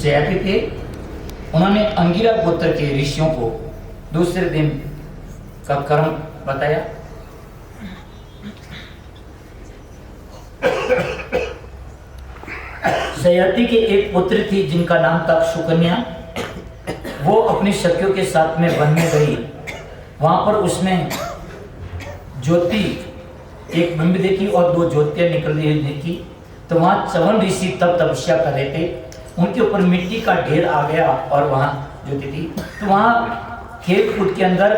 सयाती थे, उन्होंने अंगिरा गोत्र के ऋषियों को दूसरे दिन का कर्म बताया। सयाती के एक पुत्री थी जिनका नाम था सुकन्या। वो अपनी सखियों के साथ में वन में गई। वहां पर उसने ज्योति, एक बिंब देखी और दो ज्योतियां निकल रही देखी। तो वहां चवन ऋषि तब तपस्या कर रहे थे। उनके ऊपर मिट्टी का ढेर आ गया और वहां ज्योति थी। तो वहां खेत कूद के अंदर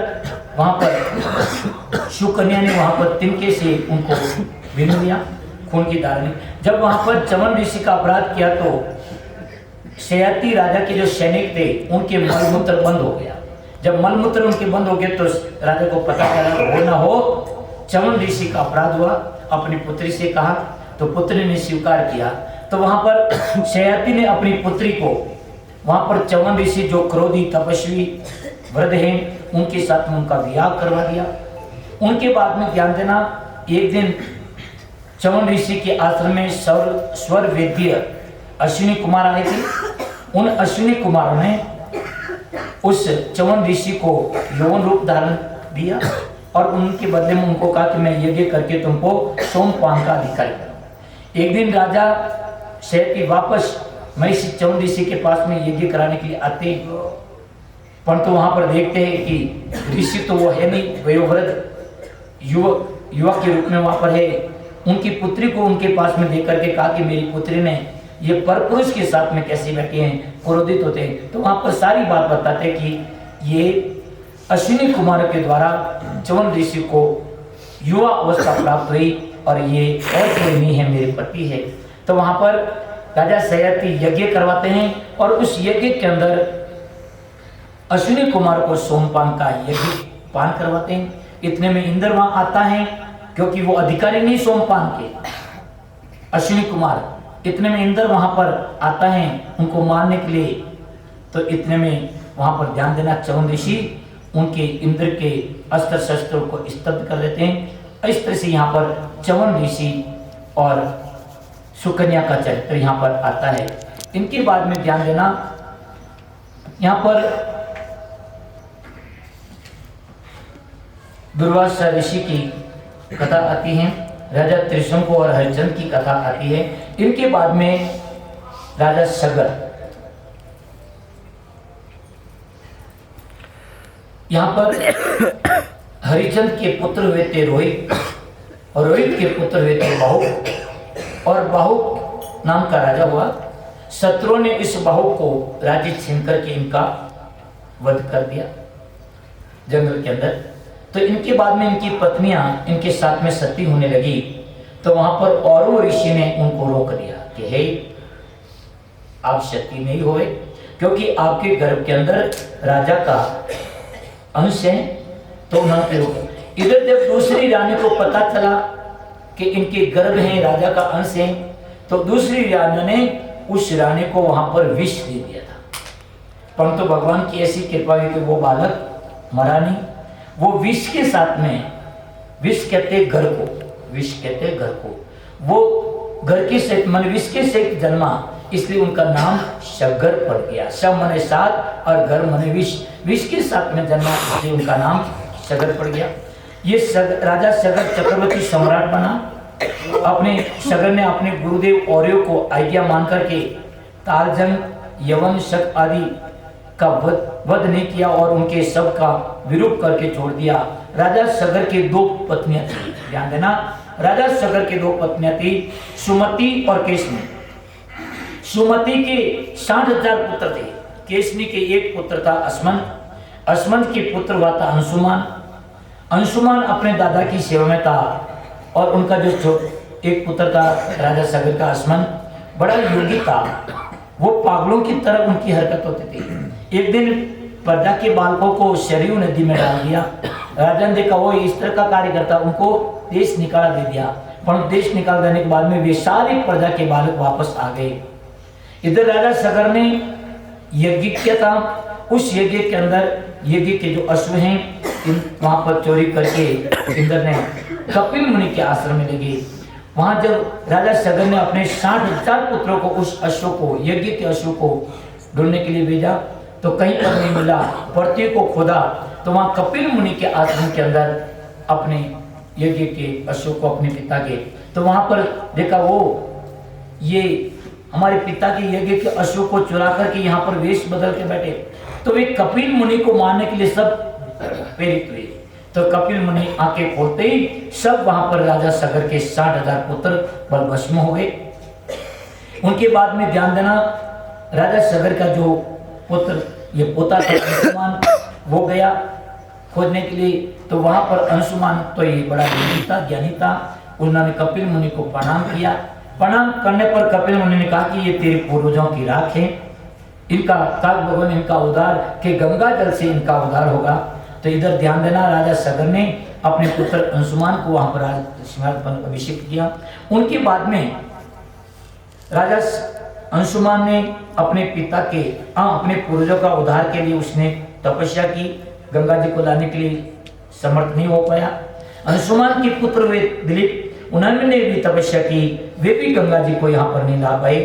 वहां पर सुकन्या ने वहां पर तिनके से उनको बीन लिया, खून की धारा ने। जब वहां पर चवन ऋषि का अपराध किया तो सयाती राजा के जो सैनिक थे उनके मलमूत्र बंद हो गया। जब मलमूत्र उनके बंद हो गए तो राजा को पता चला हो ना हो चवन ऋषि का अपराध हुआ। अपनी पुत्री से कहा तो पुत्री ने स्वीकार किया। तो वहां पर सयाती ने अपनी पुत्री को वहां पर चवन ऋषि जो क्रोधी तपस्वी वृद्ध हैं उनके साथ में उनका विवाह करवा दिया। उनके बाद में ध्यान देना, एक दिन चवन ऋषि के आश्रम में स्वर वेद्य अश्विनी कुमार आए थे। उन अश्विनी कुमारों ने उस चवन ऋषि को यौन रूप धारण दिया और उनके बदले में उनको कहा कि मैं यज्ञ करके तुमको सोमपान का अधिकारी करूंगा। एक दिन राजा सयाती वापस महिषी चवन ऋषि के पास में यज्ञ कराने के लिए आते हैं, परंतु वहां पर देखते हैं कि ऋषि तो वो है नहीं, वयोवृद्ध युवक के रूप में वहां पर है। उनकी पुत्री को उनके पास में लेकर के कहा कि मेरी पुत्री ने ये परपुरुष के साथ में कैसे बैठे हैं, क्रोधित होते हैं। तो वहां पर सारी बात बताते कि ये अश्विनी कुमार के द्वारा चवन ऋषि को युवा अवस्था प्राप्त हुई और ये और कोई नहीं है, मेरे पति है। तो वहां पर राजा सयाती यज्ञ करवाते हैं और उस यज्ञ के अंदर अश्विनी कुमार को सोमपान का यज्ञ पान करवाते हैं। इतने में इंद्र वहां आता है, क्योंकि वो अधिकारी नहीं सोमपान के, अश्विनी कुमार। इतने में इंद्र वहां पर आता है उनको मारने के लिए। तो इतने में वहां पर ध्यान देना, चवन ऋषि उनके इंद्र के अस्त्र शस्त्रों को स्तब्ध कर देते हैं। इस तरह से यहाँ पर चवन ऋषि और सुकन्या का चरित्र यहाँ पर आता है। इनके बाद में ध्यान देना, यहाँ पर दुर्वासा ऋषि की कथा आती है, राजा त्रिशंकु और हरिश्चंद्र की कथा आती है। इनके बाद में राजा सगर, यहाँ पर हरिश्चंद्र के पुत्र हुए थे रोहित और रोहित के पुत्र हुए थे बाहुक और बाहुक नाम का राजा हुआ। शत्रुओं ने इस बाहुक को राज्य छीन करके इनका वध कर दिया जंगल के अंदर। तो इनके बाद में इनकी पत्नियां इनके साथ में सती होने लगी। तो वहां पर औरव ऋषि ने उनको रोक दिया कि हे, आप सती नहीं होए, क्योंकि आपके गर्भ के अंदर राजा का अंश है। तो उन्होंने रोक। इधर जब दूसरी रानी को पता चला कि इनके गर्भ हैं, राजा का अंश है, तो दूसरी रानी ने उस रानी को वहां पर विष दे दिया था। परंतु भगवान की ऐसी कृपा हुई कि वो बालक मरा नहीं। वो विष के साथ में, विष कहते घर को, विष कहते घर को, वो घर के से मन विष के से जन्मा, इसलिए उनका नाम सगर पड़ गया। सब मने सात और घर मने विष, विष के साथ में जन्मा, इसलिए उनका नाम सगर पड़ गया। ये राजा सगर चक्रवर्ती सम्राट बना। अपने सगर ने अपने गुरुदेव और्य को आज्ञा मान करके तालजंग, यवन, शक आदि का वध नहीं किया और उनके सब का विरूप करके छोड़ दिया। राजा सगर के दो पत्नियां थी, ध्यान देना, राजा सगर के दो पत्नियां थी, सुमति और केशनी। सुमति के 60,000 पुत्र थे, केशनी के एक पुत्र था असमंत। असमंत के पुत्र हुआ था अंशुमान। अंशुमान अपने दादा की सेवा में था और उनका जो एक पुत्र था राजा सगर का असमंत, बड़ा योगी था। वो पागलों की तरह उनकी हरकत होती थी। एक दिन प्रजा के बालकों को सरयू नदी में डाल दिया। राजा ने देखा वो इस तरह का कार्य करता, उनको देश निकाला दे दिया। पर देश निकाल देने के बाद में वे सारे प्रजा के बालक वापस आ गए। इधर राजा सगर ने यज्ञ किया था। उस यज्ञ के अंदर यज्ञ के जो अश्व हैं वहां पर चोरी करके इंद्र ने कपिल मुनि के आश्रम में ले गए। वहां जब राजा सगर ने अपने 60,000 पुत्रों को, उस अश्व को, यज्ञ के अश्व को ढूंढने के लिए भेजा तो कहीं पर नहीं मिला। पृथ्वी को खोदा तो वहां कपिल मुनि के आश्रम के अंदर अपने यज्ञ के अशोक को अपने पिता के, तो वहां पर देखा वो ये हमारे पिता के यज्ञ के अशोक को चुरा करके यहाँ पर वेश बदल के बैठे। तो वे कपिल मुनि को मारने के लिए सब प्रेरित हुए। तो कपिल मुनि आंखें खोलते ही सब वहां पर राजा सगर के 60,000 पुत्र बल भस्म हो गए। उनके बाद में ध्यान देना, राजा सगर का जो पुत्र ये पोता था अंशुमान, वो गया खोजने के लिए। तो वहां पर अंशुमान तो ये बड़ा ज्ञानी था, उन्होंने कपिल मुनि को प्रणाम किया। प्रणाम करने पर कपिल मुनि ने कहा कि ये तेरे पूर्वजों की राख है, इनका काग भगवान इनका उद्धार के गंगा जल से इनका उद्धार होगा। तो इधर ध्यान देना, राजा सगर ने अपने पुत्र अंशुमान को वहां पर अभिषेक किया। उनके बाद में राजा अंशुमान ने अपने पिता के अपने पूर्वजों का उद्धार के लिए उसने तपस्या की, गंगा जी को लाने के लिए समर्थ नहीं हो पाया। अंशुमान के पुत्र वे दिलीप, उन्होंने भी तपस्या की, वे भी गंगा जी को यहाँ पर नहीं ला पाए।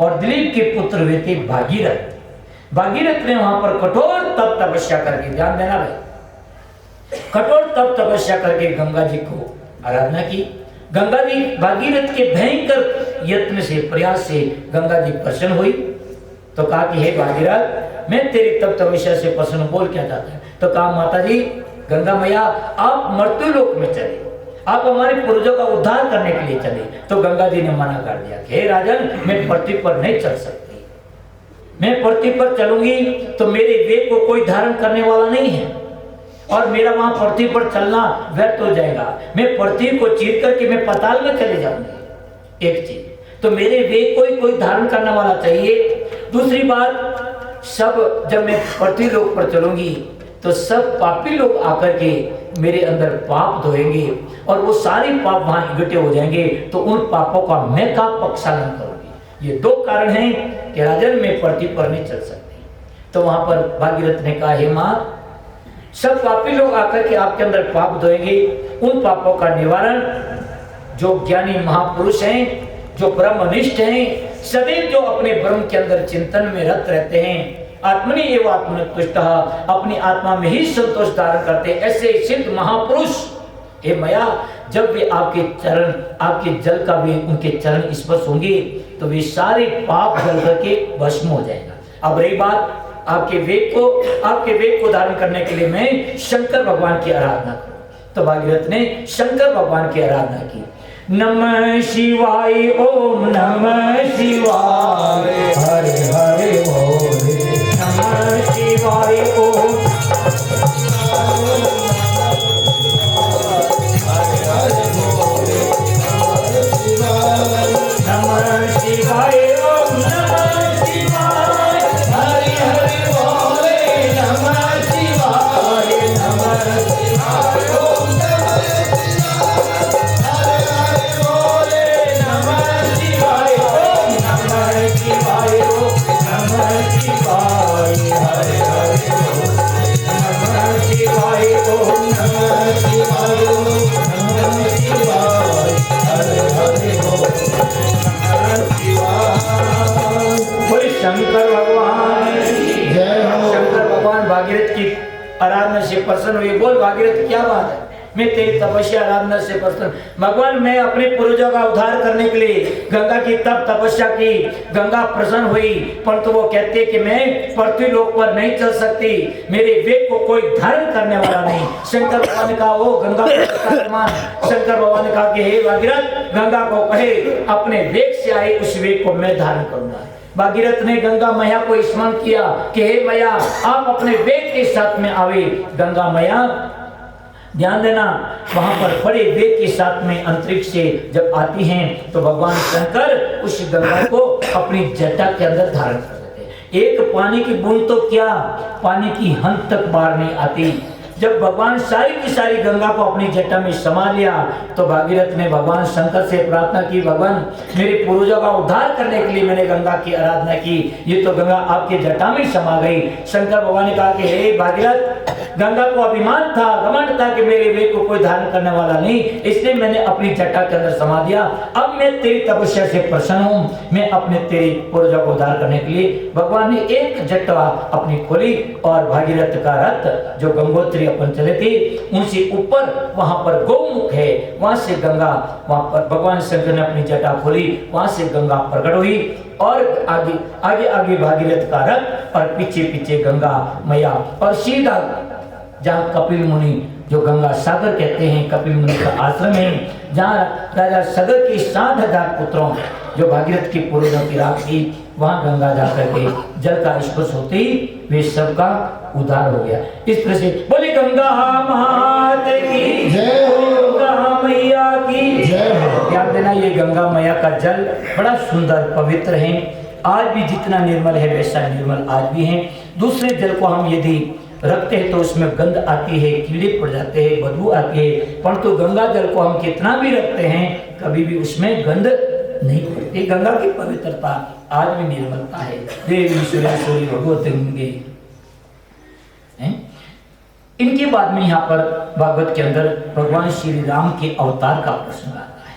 और दिलीप के पुत्र वे थे भागीरथ। भागीरथ ने वहां पर कठोर तप तपस्या करके, ध्यान देना भाई, कठोर तप तपस्या करके गंगा जी को आराधना की। गंगा जी भागीरथ के भयंकर यत्न से प्रयास से गंगा जी प्रसन्न हुई। तो कहा कि हे भागीरथ, मैं तेरी तप तपस्या से प्रसन्न, बोल क्या चाहता है? तो कहा माता जी गंगा मैया, आप मृत्यु लोक में चले, आप हमारे पूर्वजों का उद्धार करने के लिए चले। तो गंगा जी ने मना कर दिया कि हे राजन, मैं पृथ्वी पर नहीं चल सकती, मैं पृथ्वी पर चलूंगी तो मेरे वेद को कोई धारण करने वाला नहीं है और मेरा वहां पृथ्वी पर चलना व्यर्थ हो जाएगा। मैं पृथ्वी को चीर करके मैं पाताल में चले जाऊंगी। एक चीज तो मेरे वेद को ही कोई धारण करने वाला चाहिए। दूसरी बात, सब जब मैं पृथ्वी लोक पर चलूंगी तो सब पापी लोग आकर के मेरे अंदर पाप धोएंगे और वो सारे पाप वहां इकट्ठे हो जाएंगे, तो उन पापों का मैं का प्रक्षालन करूंगी। ये दो कारण हैं कि राजन मैं पृथ्वी पर नहीं चल सकती। तो वहां पर भागीरथ ने कहा, हे मां, सब पापी लोग आकर के आपके अंदर पाप धोएंगे, उन पापों का निवारण जो ज्ञानी महापुरुष हैं, जो ब्रह्मनिष्ठ हैं, सदैव जो अपने ब्रह्म के अंदर चिंतन में रत रहते हैं, आत्मनि एवं आत्मनिर्तुष्ट, अपनी आत्मा में ही संतोष धारण करते, ऐसे सिद्ध महापुरुष, हे मैया, जब वे आपके चरण, आपके जल का भी उनके चरण स्पर्श होंगे तो वे सारे पाप जल करके भस्म हो जाएगा। अब रही बात आपके वेद को धारण करने के लिए मैं शंकर भगवान की आराधना करूं। तो भागीरथ ने शंकर भगवान की आराधना की। नमः शिवाय, ओम नमः शिवाय, हरे हरे बोले, नमः शिवाय, ओम हरे हरे बोले, नमः शिवाय, ओम नमः शिवाय, हरे हरे बोले, नमः शिवाय, नमः शिवाय, ओम नमः शिवाय, हरे हरे शंकर भगवान जय हो। शंकर भगवान भागीरथ की आराधना से प्रसन्न हुए। बोल भागीरथ, क्या बात है, मैं तेरी तपस्या आराधना से प्रसन्न। भगवान, मैं अपने पूर्वजों का उद्धार करने के लिए गंगा की तपस्या की, गंगा प्रसन्न हुई, परंतु वो कहते कि मैं पृथ्वी लोक पर नहीं चल सकती, मेरे वेद को कोई धारण करने वाला नहीं। शंकर भगवान ने कहा, वो गंगा शंकर भगवान ने कहा कि हे भागीरथ, गंगा को कहे अपने वेद से आए उस वेद को मैं धारण करूंगा। भागीरथ ने गंगा मैया को स्मरण किया कि हे मैया, आप अपने वेद के साथ में आवे। गंगा मैया, ध्यान देना, वहां पर बड़े वेद के साथ में अंतरिक्ष से जब आती हैं तो भगवान शंकर उस गंगा को अपनी जटा के अंदर धारण कर देते। एक पानी की बूंद तो क्या, पानी की हंस तक बाहर नहीं आती। जब भगवान सारी की सारी गंगा को अपनी जटा में समा लिया तो भागीरथ ने भगवान शंकर से प्रार्थना की, भगवान, मेरे पूर्वजों का उद्धार करने के लिए मैंने गंगा की आराधना की, ये तो गंगा आपके जटा में समा गई। शंकर भगवान ने कहा कि हे भागीरथ, गंगा को अभिमान था, घमंड था कि मेरे वेग को कोई धारण करने वाला नहीं, इसलिए मैंने अपनी जटा के अंदर समा दिया। अब मैं तेरी तपस्या से प्रसन्न हूँ, मैं अपने तेरी पूर्वजा को उद्धार करने के लिए भगवान ने एक जटा अपनी खोली और भागीरथ का रथ जो गंगोत्री अपन चले थे उनसे ऊपर वहां पर गौमुख है, वहां से गंगा, वहां पर भगवान शंकर ने अपनी जटा खोली, वहां से गंगा प्रकट हुई और आगे आगे आगे भागीरथ का रथ और पीछे पीछे गंगा मैया और सीधा जहाँ कपिल मुनि जो गंगा सागर कहते हैं, कपिल मुनि का आश्रम है, जहाँ राजा सगर के 7,000 पुत्रों जो भागीरथ के पूर्वजों की राख थी, वहां गंगा जाकर के जल का स्पर्श होते ही वे सबका उद्धार हो गया। इस तरह से बोले गंगा मात की जय हो, गंगा मैया की जय हो। ध्यान देना, ये गंगा मैया का जल बड़ा सुंदर पवित्र है, आज भी जितना निर्मल है वैसा निर्मल आज भी है। दूसरे जल को हम यदि रखते हैं तो उसमें गंध आती है, कीड़े पड़ जाते हैं, बदबू आती है, परंतु गंगा जल को हम कितना भी रखते हैं कभी भी उसमें गंध नहीं पड़ती। गंगा की पवित्रता आज भी निर्मलता है। देवी सुरेश्वरी भगवती इनके बाद में यहाँ पर भागवत के अंदर भगवान श्री राम के अवतार का प्रसंग आता है।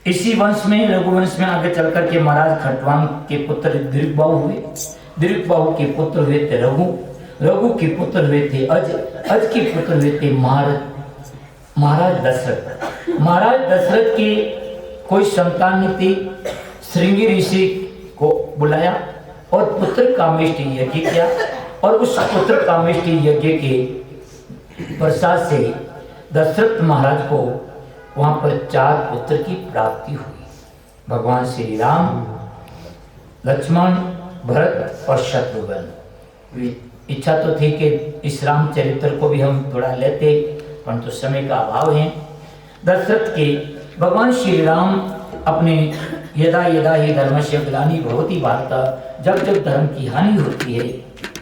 इसी वंश में, रघुवंश में आगे चल करके महाराज खटवांग के पुत्र दीर्घबाहु हुए, दीर्घबाहु के पुत्र हुए थे रघु, रघु के पुत्र हुए थे अज, अज के पुत्र हुए थे महाराज दशरथ। महाराज दशरथ की कोई संतान नहीं थी, श्रृंगी ऋषि को बुलाया और पुत्र कामेष्टि यज्ञ किया और उस पुत्र कामेष्टि यज्ञ के प्रसाद से दशरथ महाराज को वहां पर 4 पुत्र की प्राप्ति हुई। भगवान श्री राम, लक्ष्मण, भरत और शत्रुघ्न। इच्छा तो थी कि इस रामचरित्र को भी हम थोड़ा लेते, परंतु समय का अभाव है। दशरथ के भगवान श्री राम अपने यदा यदा ही धर्मस्य ग्लानि भवति भारत, जब जब धर्म की हानि होती है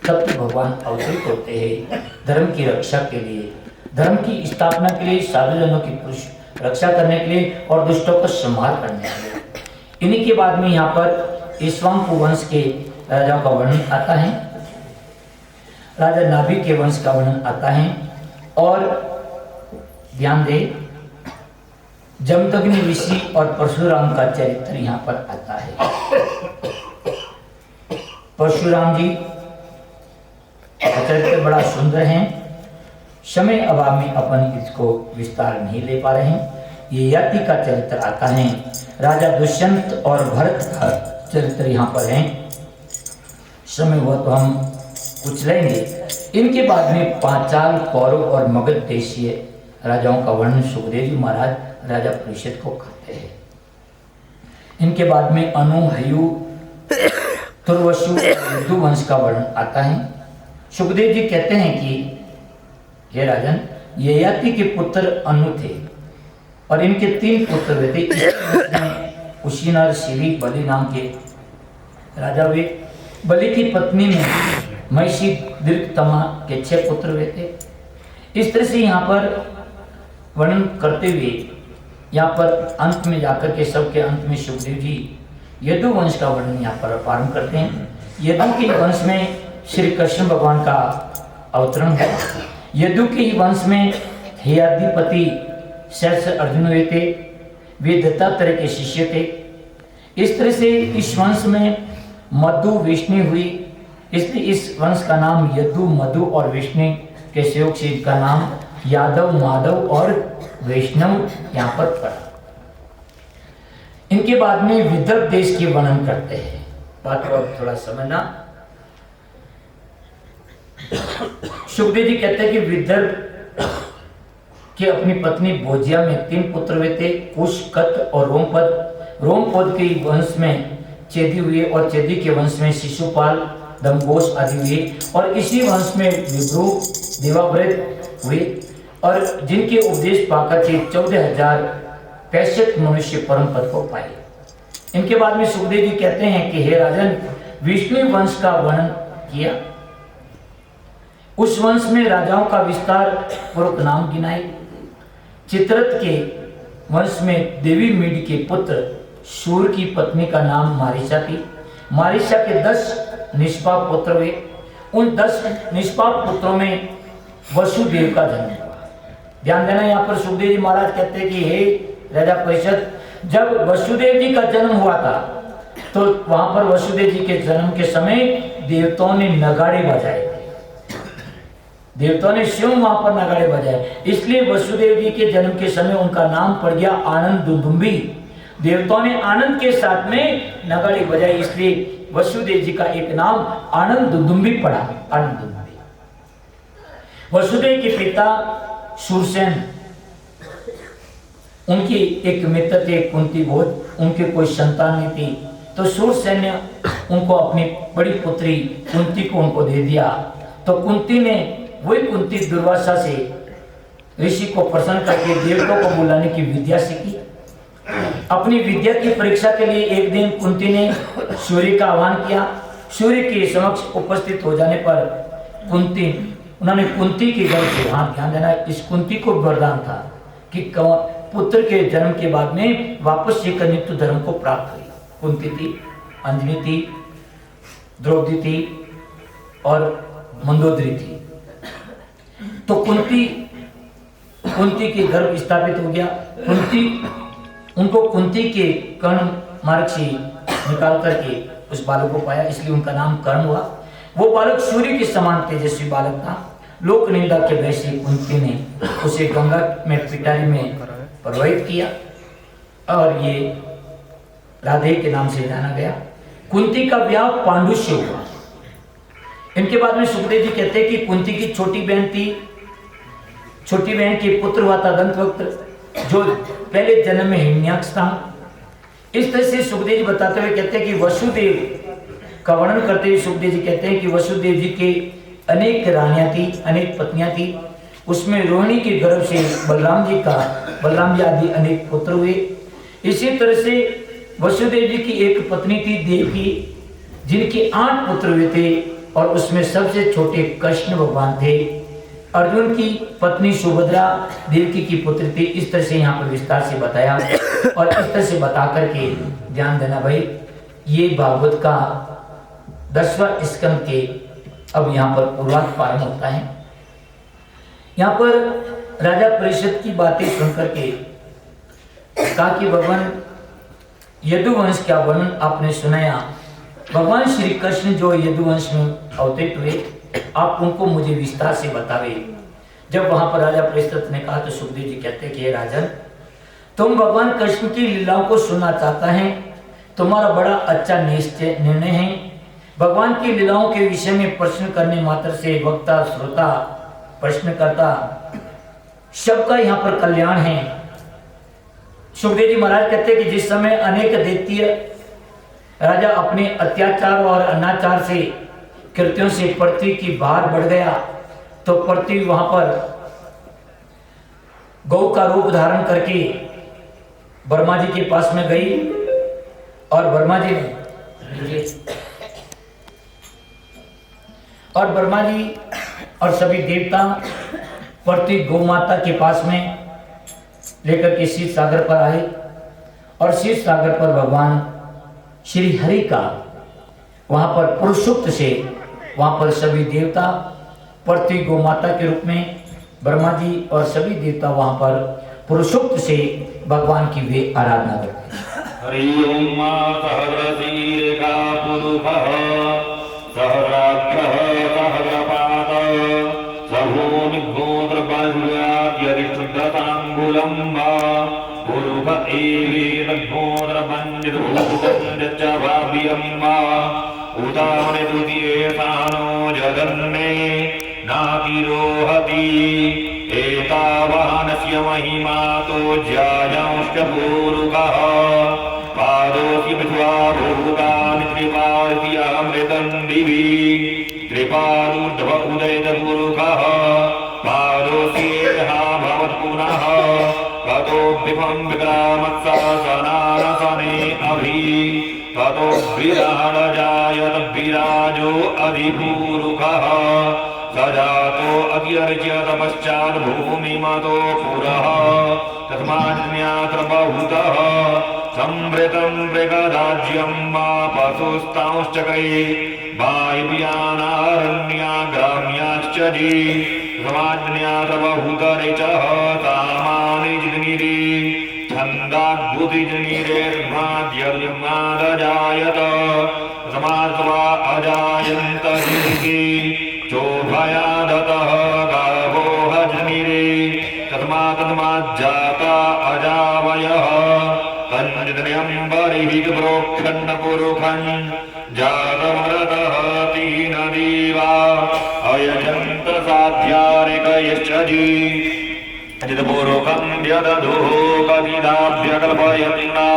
तब तो भगवान अवतरित होते हैं धर्म की रक्षा के लिए, धर्म की स्थापना के लिए, साधुजनों की रक्षा करने के लिए और दुष्टों का संहार करने के लिए। इन्हीं के बाद में यहाँ पर ईश्वांकु वंश के राजाओं का वर्णन आता है, राजा नाभि के वंश का वर्णन आता है। और ध्यान दे, जमदग्नि ऋषि और परशुराम का चरित्र यहाँ पर आता है। परशुराम जी का चरित्र बड़ा सुंदर है, समय अभाव में अपन इसको विस्तार नहीं ले पा रहे हैं। ये यति का चरित्र आता है, राजा दुष्यंत और भरत का चरित्र यहाँ पर है, समय हुआ तो हम कुछ लेंगे। इनके बाद में पांचाल, कौरव और मगध देशीय राजाओं का वर्णन सुखदेव जी महाराज राजा परीक्षित को करते हैं। इनके बाद में अनु, हयु, तुर्वसु, यदुवंश का वर्णन आता है। सुखदेव जी कहते हैं कि हे राजन, ययाति के पुत्र अनु थे और इनके 3 पुत्र हुए थे। कुशीनर, शिवी, बलि नाम के राजा हुए। बलि की पत्नी में महिषी, दीर्घतमा के 6 पुत्र हुए थे। इस तरह से यहाँ पर वर्णन करते हुए यहाँ पर अंत में जाकर के सबके अंत में सुखदेव जी यदु वंश का वर्णन यहाँ पर प्रारंभ करते हैं। यदु के वंश में श्री कृष्ण भगवान का अवतरण है। यदु के ही वंश में हेयाधिपति शेष अर्जुन हुए थे, वे दत्तात्रेय के शिष्य थे। इस तरह से इस वंश में मधु, विष्णु हुई, इसलिए इस वंश का नाम यदु, मधु और विष्णु के सहयोग से इनका नाम यादव, माधव और वैष्णव यहाँ पर पड़ा। इनके बाद में विदर्भ देश की वर्णन करते हैं, बात को थोड़ा समझना। सुखदेव जी कहते हैं कि विदर्भ के अपनी पत्नी भोजिया में 3 पुत्र हुए थे, कुश, कत और रोमपद। रोमपद के वंश में चेदी हुए और चेदी के वंश में शिशुपाल, दमघोष आदि हुए और इसी वंश में विभ्रू, देवाव्रत हुए और जिनके उपदेश पाकर के 14,065 मनुष्य परम पद को पाए। इनके बाद में सुखदेव जी कहते हैं कि हे राजन, विष्णु वंश का वर्णन किया। उस वंश में राजाओं का विस्तार पूर्वक नाम गिनाए। चित्ररथ के वंश में देवी मीड के पुत्र सूर की पत्नी का नाम मारिशा थी। मारिशा के 10 निष्पाप पुत्र हुए। उन 10 निष्पाप पुत्रों में वसुदेव का जन्म हुआ। ध्यान देना, यहाँ पर सुखदेव जी महाराज कहते हैं कि हे राजा परीक्षित, जब वसुदेव जी का जन्म हुआ था तो वहां पर वसुदेव जी के जन्म के समय देवताओं ने नगाड़े बजाए थे। देवताओं ने स्वयं वहां पर नगाड़े बजाए, इसलिए वसुदेव जी के जन्म के समय उनका नाम पड़ गया आनंद दुदुम्बी। देवताओं ने आनंद के साथ में नगाड़े बजाए, इसलिए वसुदेव जी का एक नाम आनंद दुदुम्बी पड़ा, आनंद दुदुम्बी। वसुदेव के पिता शूरसेन, उनकी एक मित्र थे कुंती भोज, उनके कोई संतान नहीं थी, तो शूरसेन ने उनको अपनी बड़ी पुत्री कुंती को उनको दे दिया। तो कुंती ने वही कुंती दुर्वासा से ऋषि को प्रसन्न करके देवताओं को बुलाने की विद्या सीखी। अपनी विद्या की परीक्षा के लिए एक दिन कुंती ने सूर्य का आह्वान किया। सूर्य के समक्ष उपस्थित हो जाने पर उन्होंने कुंती के गर्भ से, हाँ ध्यान देना, इस कुंती को वरदान था कि पुत्र के जन्म के बाद में वापस से नित्य धर्म को प्राप्त हुई। कुंती थी, अंजनी थी, द्रौपदी थी और मंदोदरी थी। तो कुंती के गर्भ स्थापित हो गया। उनको कुंती के कर्ण मार्ग से निकाल करके उस बालक को पाया, इसलिए उनका नाम कर्ण हुआ। वो बालक सूर्य के समान तेजस्वी बालक था। लोक निंदा के भय से कुंती ने उसे गंगा में पिटारी में प्रवाहित किया और ये राधे के नाम से जाना गया। कुंती का ब्याह पांडु से हुआ। इनके बाद में सुखदेव जी कहते हैं कि कुंती की छोटी बहन थी, छोटी बहन के पुत्र हुआ था दंतवक्त्र, जो पहले जन्म में हिरण्याक्ष था। इस तरह से सुखदेव जी बताते हुए कहते हैं कि वसुदेव का वर्णन करते हुए सुखदेव जी कहते हैं कि वसुदेव जी के अनेक रानियां थी, अनेक पत्नियां थी। उसमें रोहिणी के गर्भ से बलराम जी आदि अनेक पुत्र हुए। इसी तरह से वसुदेव जी की एक पत्नी थी देवकी, जिनके 8 पुत्र हुए थे और उसमें सबसे छोटे कृष्ण भगवान थे। अर्जुन की पत्नी सुभद्रा देवकी की पुत्री थी। इस तरह से यहाँ पर विस्तार से बताया और इस तरह से बता करके ध्यान देना भाई, ये भागवत का 10वां स्कंद के अब यहाँ पर पूर्वार्ध पारण होता है। यहाँ पर राजा परीक्षित की बातें सुनकर के कहा कि भगवान यदुवंश का वर्णन आपने सुनाया। भगवान श्री कृष्ण जो यदुवंश में अवतरित हुए, आप उनको मुझे विस्तार से बतावे। जब वहां पर राजा परीक्षित ने कहा तो सुखदेव जी कहते कि हे राजन, तुम भगवान कृष्ण की लीलाओं को सुनना चाहता है, तुम्हारा बड़ा अच्छा निर्णय है। भगवान की लीलाओं के विषय में प्रश्न करने मात्र से वक्ता श्रोता प्रश्नकर्ता सबका यहाँ पर कल्याण है। सुखदेव जी महाराज कहते हैं कि जिस समय अनेक दैत्य राजा अपने अत्याचार और अनाचार से कृत्यों से पृथ्वी की भार बढ़ गया, तो पृथ्वी वहां पर गौ का रूप धारण करके ब्रह्मा जी के पास में गई और ब्रह्मा जी और सभी देवता पृथ्वी गौ माता के पास में लेकर के शीत सागर पर आए और शीत सागर पर भगवान श्री हरि का वहां पर पुरुषोक्त से वहां पर सभी देवता पृथ्वी गौ माता के रूप में ब्रह्मा जी और सभी देवता वहां पर पुरुषोक्त से भगवान की वे आराधना करते हैं। हरि ओम सहस्रशीर्षा पुरुषः सहस्राक्षः सहस्रपादः सभूनिभूद्रबन्ध्याद्यरिष्ठताङ्गुलं वा पुरुष एवेदभूद्रबन्धितभूतञ्च भाव्यं वा उदामने द्वितीयेतानो जगन्मे नातिरोहति एतावानस्य महिमा तो ज्यायांश्च पूरुकः पादोऽसि पृथ्वा भूतानि त्रिपादीयामृतं दिवि त्रिपादूर्ध्व उदयपुरुषः पादोऽस्येहा भवत्पुनः ततो विभं विक्रामत्सासनानसने अभि ततो विराडजायत विराजो अधिपूरुकः सजातो अत्यर्च्यत पश्चात् भूमिमतो पुरः तस्माज्ञात्र बहुतः संवृतं मृगराज्यं मा पशुस्तांश्चकै वायुव्यानारण्या ग्राम्याश्च जी समाज्ञा सर्वभूतरे च सामानि जिग्निरे छन्दाद्भुतिजनिरेर्माद्यर्मादजायत समार्त्वा अजायन्त हिर्हि चोभयादतः गावो हजनिरे तस्माज्जाता अजावयः तन्नितन्यम्बरिः प्रोक्षन्नपुरुषन् जातमरतः तीन देवा अयजन्त साध्यारिकयश्च जी यदपूर्वकं व्यदधुः कविदाभ्यकल्पयन्ना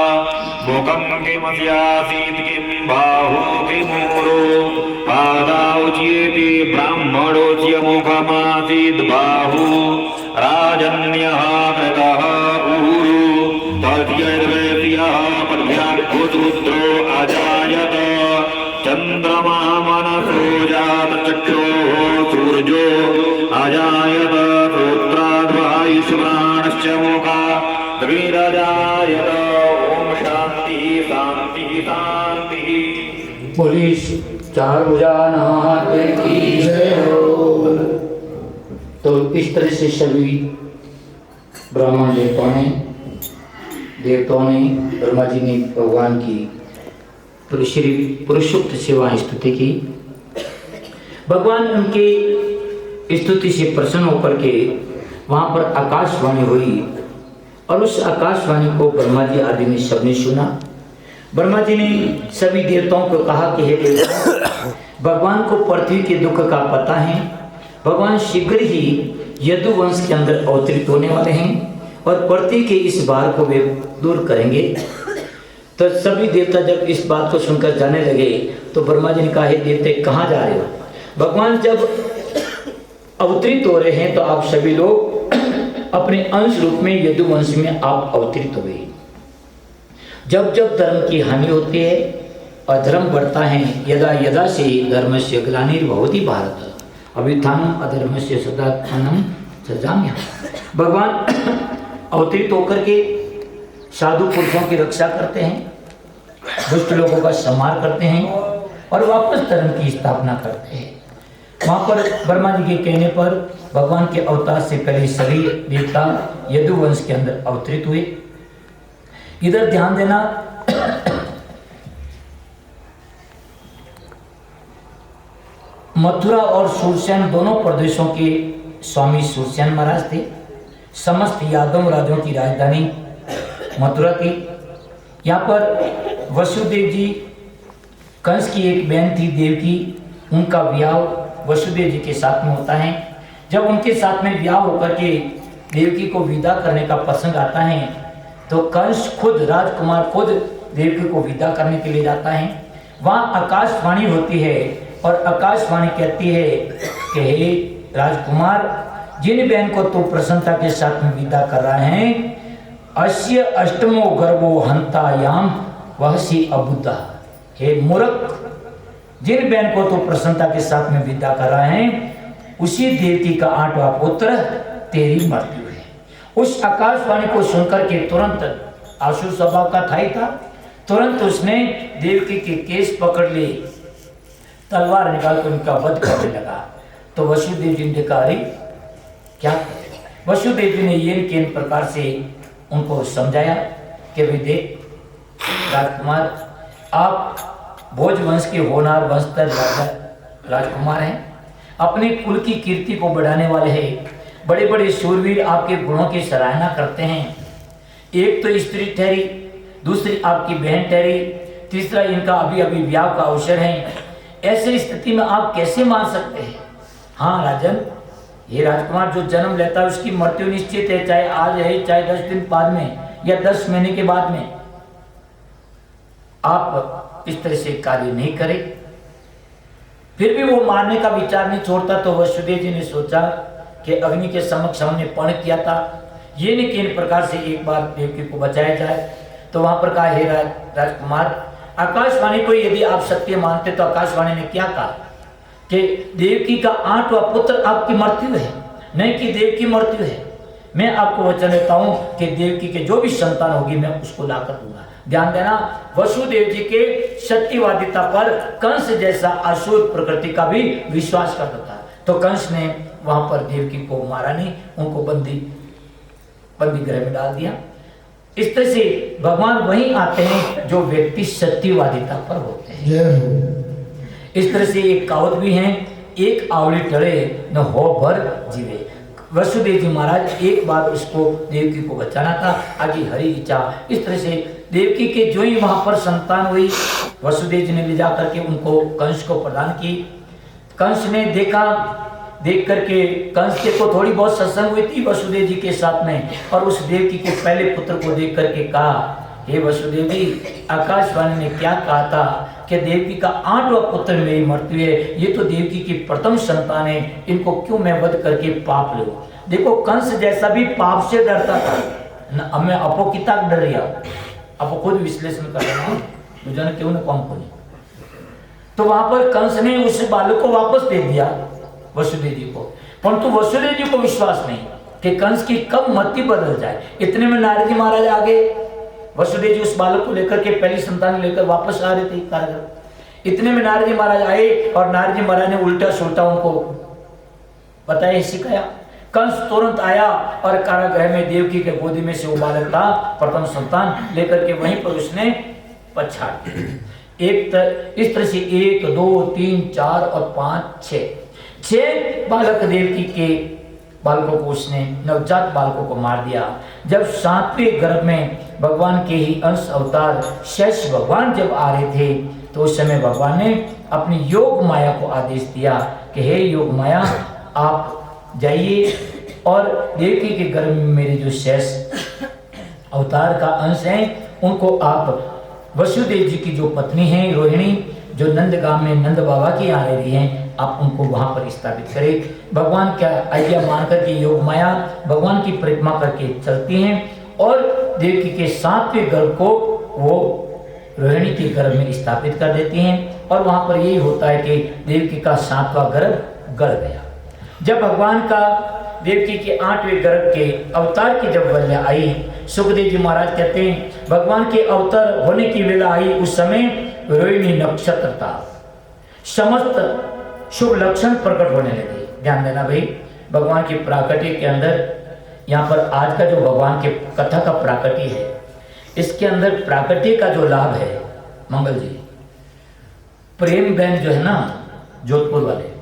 मुखं किमस्यासीत् किं बाहु किमूरो पादाउच्येति ब्राह्मणोऽस्य मुखमासीत् बाहु राजन्यः कृतः ऊरु तद्यैर्वेद्यः पर्याभूतरुद्रो अजायत चन्द्रमा मनसो जातचक्षुः सूर्यो अजायत श्रोत्राद्वायुष्माणश्च मुखा द्विरजायत ओम शांति शांति शांति। पुलिस चार भुजानाथ की जय हो। तो इस तरह से सभी ब्राह्मण देवताओं ने ब्रह्मा जी ने भगवान की पुरुषोक्त सेवा स्तुति की। भगवान उनकी स्तुति से प्रसन्न होकर के वहाँ पर आकाशवाणी हुई और उस आकाशवाणी को ब्रह्मा जी आदि ने सबने सुना। ब्रह्मा जी ने सभी देवताओं को कहा कि हे देवताओं, भगवान को पृथ्वी के दुख का पता है। भगवान शीघ्र ही यदुवंश के अंदर अवतरित होने वाले हैं और पृथ्वी के इस भार को वे दूर करेंगे। तो सभी देवता जब इस बात को सुनकर जाने लगे तो ब्रह्मा जी ने कहा, हे देवते कहाँ जा रहे हो? भगवान जब अवतरित हो रहे हैं तो आप सभी लोग अपने अंश रूप में यदुवंश में आप अवतरित हो गए। जब जब धर्म की हानि होती है, अधर्म बढ़ता है, यदा यदा से धर्मस्य ग्लानिर्भवति भारत अभ्युत्थानम् अधर्मस्य सदात्मानं सृजाम्यहम्। भगवान अवतरित होकर के साधु पुरुषों की रक्षा करते हैं, दुष्ट लोगों का संहार करते हैं और वापस धर्म की स्थापना करते हैं। वहाँ पर ब्रह्मा जी के कहने पर भगवान के अवतार से पहले सभी देवता यदुवंश के अंदर अवतरित हुए। इधर ध्यान देना, मथुरा और सूरसेन दोनों प्रदेशों के स्वामी सूरसेन महाराज थे। समस्त यादव राजाओं की राजधानी मथुरा थी। यहाँ पर वसुदेव जी, कंस की एक बहन थी देवकी, उनका विवाह वसुदेव जी के साथ में होता है। जब उनके साथ में विवाह होकर के देवकी को विदा करने का प्रसंग आता है तो कंस खुद, राजकुमार खुद देवकी को विदा करने के लिए जाता है। वहाँ आकाशवाणी होती है और आकाशवाणी कहती है कि हे राजकुमार, जिन बहन को तू प्रसन्नता के साथ में विदा कर रहा है, अस्य अष्टमो गर्भो हंतायाम वहसी अबुद्धा। हे मूर्ख, जिन बहन को तो प्रसन्नता के साथ में विदा कर रहा है, उसी देवकी का 8वां पुत्र तेरी मृत्यु है। उस आकाशवाणी को सुनकर के तुरंत, आशु स्वभाव का था, तुरंत उसने देवकी के केस पकड़ लिए, तलवार निकाल कर उनका वध करने लगा। तो वसुदेव जी ने कहा, अरे क्या? वसुदेव जी ने ये किन प्रकार से उनको समझाया कि वे देख राजकुमार, आप भोज वंश के होनार वंशधर राजकुमार हैं, अपने कुल की कीर्ति को बढ़ाने वाले हैं। बड़े बड़े शूरवीर आपके गुणों की सराहना करते हैं। एक तो स्त्री ठहरी, दूसरी आपकी बहन ठहरी, तीसरा इनका अभी अभी विवाह का अवसर है। ऐसी स्थिति में आप कैसे मान सकते हैं? हाँ राजन, ये राजकुमार जो जन्म लेता है उसकी मृत्यु निश्चित है, चाहे आज है, चाहे 10 दिन बाद में या 10 महीने के बाद में। आप इस तरह से कार्य नहीं करें। फिर भी वो मारने का विचार नहीं छोड़ता। तो वसुदेव जी ने सोचा कि अग्नि के समक्ष हमने पण किया था, ये नहीं किन प्रकार से एक बार देवकी को बचाया जाए। तो वहां पर कहा, हे राजकुमार, आकाशवाणी को यदि आप सत्य मानते तो आकाशवाणी ने क्या कहा कि देवकी का 8वां पुत्र आपकी मृत्यु है, नहीं कि देव की मृत्यु है। मैं आपको वचन देता हूं कि देवकी के जो भी संतान होगी मैं उसको लाकर दूंगा। ध्यान देना, वसुदेव जी के सत्यवादिता पर कंस जैसा असुर प्रकृति का भी विश्वास करता था। तो कंस ने वहां पर देवकी को मारा नहीं, उनको बंदी गृह में डाल दिया। इस तरह से भगवान वहीं आते हैं जो व्यक्ति सत्यवादिता पर होते हैं। इस तरह से एक कहावत भी है, एक आवली टले न हो भर जीवे। वसुदेव जी महाराज एक बार उसको देवकी को बचाना था, आगे हरि इच्छा। इस तरह से देवकी के जो ही वहां पर संतान हुई, वसुदेव जी ने ले जाकर के उनको कंस को प्रदान की। कंस ने देखा, देख करके कंस के को थोड़ी बहुत सत्संग हुई थी वसुदेव जी के साथ में, और उस देवकी के पहले पुत्र को देख करके कहा, हे वसुदेव जी, आकाशवाणी ने क्या कहा था कि देवकी का 8वां पुत्र मेरी मृत्यु है, ये तो देवकी की प्रथम संतान है, इनको क्यों मैं वध करके पाप लूं। देखो कंस जैसा भी पाप से डरता था, हमें अपो कितना डर रहा, आप खुद विश्लेषण कर रहे हैं, मुझे क्यों ना कौन को नहीं। तो वहां पर कंस ने उस बालक को वापस दे दिया वसुदेव जी को, परंतु वसुदेव जी को विश्वास नहीं कि कंस की कब मति बदल जाए। इतने में नारद जी महाराज आ गए। वसुदेव जी उस बालक को लेकर के पहली संतान लेकर वापस आ रहे थे कारागृह। इतने में नारद जी महाराज आए और नारद जी महाराज ने उल्टा सुल्टा उनको बताया, सिखाया। कंस तुरंत आया और कारागृह में देवकी के गोदी में से वो बालक था, प्रथम संतान, लेकर के वहीं पर उसने पछाड़ दिया। इस तरह से 1 2 3 4 और 5 6 बालक देवकी के बालकों को उसने, नवजात बालकों को मार दिया। जब 7वें गर्भ में भगवान के ही अंश अवतार शेष भगवान जब आ रहे थे, तो उस समय भगवान ने अपनी योग माया को आदेश दिया कि हे योग माया, आप जाइए और देवकी के गर्भ में मेरे जो शेष अवतार का अंश है, उनको आप वसुदेव जी की जो पत्नी है रोहिणी, जो नंदगांव में नंद बाबा की यहाँ रह रही हैं, आप उनको वहां पर स्थापित करें। भगवान का आज्ञा मानकर के योग माया भगवान की परिक्रमा करके चलती हैं और देवकी के 7वें गर्भ को वो रोहिणी के गर्भ में स्थापित कर देती हैं। और वहां पर यही होता है कि देवकी का 7वां गर्भ गड़ गया। जब भगवान का देवकी के 8वें गर्भ के अवतार की जब वेला आई, सुखदेव जी महाराज कहते हैं भगवान के अवतार होने की वेला आई, उस समय रोहिणी नक्षत्र था, समस्त शुभ लक्षण प्रकट होने लगे। ध्यान देना भाई, भगवान की प्राकट्य के अंदर, यहाँ पर आज का जो भगवान के कथा का प्राकट्य है, इसके अंदर प्राकट्य का जो लाभ है, मंगल जी, प्रेम बहन जो है ना जोधपुर वाले,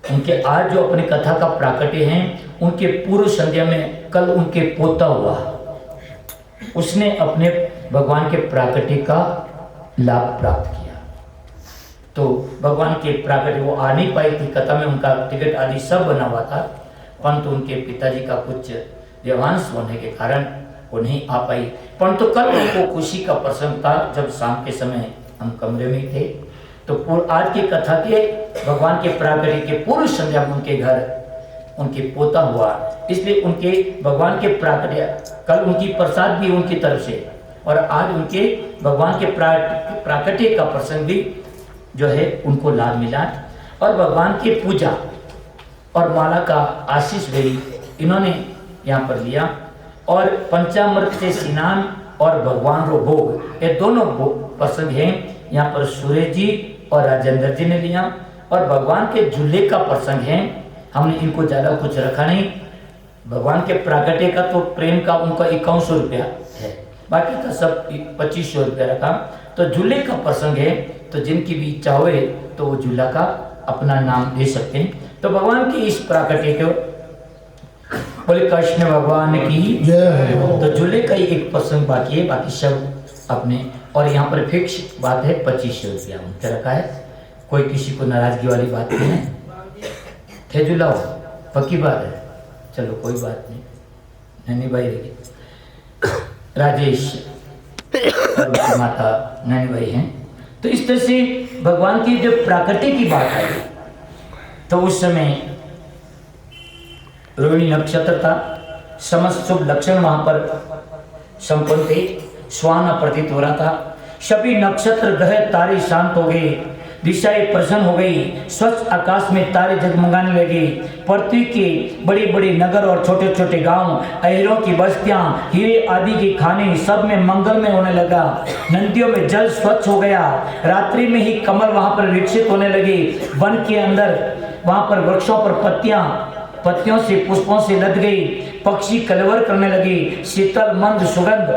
उनके आज जो अपने कथा का प्राकट्य है, उनके पूर्व संध्या में कल उनके पोता हुआ, उसने अपने भगवान के प्राकट्य का लाभ प्राप्त किया। तो भगवान के प्राकट्य वो आ नहीं पाई थी, कथा में उनका टिकट आदि सब बना हुआ था, परंतु उनके पिताजी का कुछ देवांश होने के कारण वो नहीं आ पाई। परंतु कल उनको खुशी का प्रसंग था, जब शाम के समय हम कमरे में थे, तो आज की कथा के भगवान के प्राकट्य के पूर्व संध्या में उनके घर उनके पोता हुआ, इसलिए उनके भगवान के प्राकट्य कल उनकी प्रसाद भी उनकी तरफ से, और आज उनके भगवान के प्राकट्य का प्रसंग भी जो है उनको लाभ मिला। और भगवान की पूजा और माला का आशीष भी इन्होंने यहाँ पर लिया, और पंचामृत से स्नान और भगवान रो भोग, ये दोनों प्रसंग हैं यहाँ पर सूर्य जी और राजेंद्र जी ने लिया। और भगवान के झूले का प्रसंग है, हमने इनको ज़्यादा कुछ रखा नहीं। भगवान के प्राकट्य का तो प्रेम का उनका 5100 रुपया है, बाकी का सब 2500 रुपया रखा। तो झूले का प्रसंग है, तो जिनकी भी इच्छा होए तो वो झूला का अपना नाम दे सकते हैं। तो भगवान की इस प्राकट्य को बोले कृष्ण भगवान की जय। तो झूले का ही एक प्रसंग बाकी है, बाकी सब अपने। और यहाँ पर फिक्स बात है 2500 रुपया उनके रखा है, कोई किसी को नाराजगी वाली बात नहीं है। थे झूला हो पक्की बात है, चलो कोई बात नहीं। नैनी भाई रही, राजेश और माता नैनी भाई हैं। तो इस तरह से भगवान की जब प्राकट्य की बात आई, तो उस समय रोहिणी नक्षत्र था, समस्त शुभ लक्षण वहां पर संपन्न थे, सुहाना प्रतीत हो रहा था। सभी नक्षत्र ग्रह तारे शांत हो गए, दिशाएं प्रसन्न हो गई। स्वच्छ आकाश में तारे जगमगाने लगे। पृथ्वी के बड़े बड़े नगर और छोटे छोटे गांव, अहिरों की बस्तियां, हीरे आदि के खाने, सब में मंगलमय होने लगा। नदियों में जल स्वच्छ हो गया। रात्रि में ही कमल वहां पर विकसित होने लगे। वन के अंदर वहां पर वृक्षों पर पत्तियों से, पुष्पों से लद गई। पक्षी कलवर करने लगे। शीतल मंद सुगंध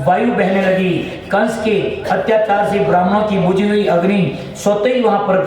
वायु बहने लगी। कंस के अत्याचार से ब्राह्मणों की बुझी हुई अग्नि स्वतः ही वहां पर